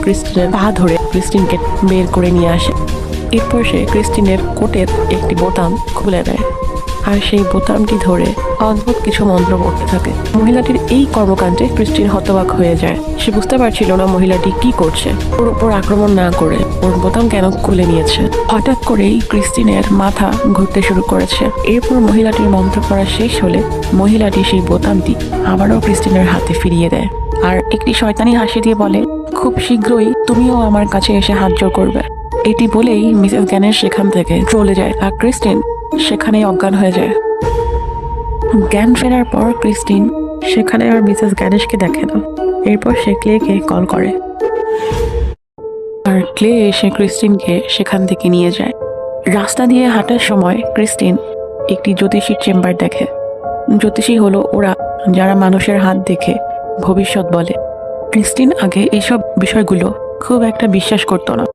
ক্রিস্টিনের পা ধরে ক্রিস্টিনকে বের করে নিয়ে আসে। এরপর সে ক্রিস্টিনের কোটের একটি বোতাম খুলে দেয় আর সেই বোতামটি ধরে অদ্ভুত কিছু মন্ত্র পড়তে থাকে। মহিলাটির এই কর্মকাণ্ডে ক্রিস্টিন হতবাক হয়ে যায়। সে বুঝতে পারছিল না মহিলাটি কি করছে। ওর উপর আক্রমণ না করে ওর বোতাম কেন খুলে নিয়েছে। হঠাৎ করেই ক্রিস্টিনের মাথা ঘুরতে শুরু করেছে। এরপর মহিলাটির মন্ত্র পড়া শেষ হলে মহিলাটি সেই বোতামটি আবারও ক্রিস্টিনের হাতে ফিরিয়ে দেয় আর একটি শয়তানি হাসি দিয়ে বলে, খুব শীঘ্রই তুমিও আমার কাছে এসে হাত জোড় করবে। এটি বলেই মিসেস গ্যানেশ সেখান থেকে চলে যায় আর ক্রিস্টিন সেখানেই অজ্ঞান হয়ে যায়। জ্ঞান ফেরার পর ক্রিস্টিন সেখানে আর মিসেস গ্যানেশকে দেখে না। এরপর সে ক্লেকে কল করে আর ক্লে এসে ক্রিস্টিনকে সেখান থেকে নিয়ে যায়। রাস্তা দিয়ে হাঁটার সময় ক্রিস্টিন একটি জ্যোতিষীর চেম্বার দেখে। জ্যোতিষী হলো ওরা যারা মানুষের হাত দেখে ভবিষ্যৎ বলে। ক্রিস্টিন আগে এইসব বিষয়গুলো খুব একটা বিশ্বাস করতো না।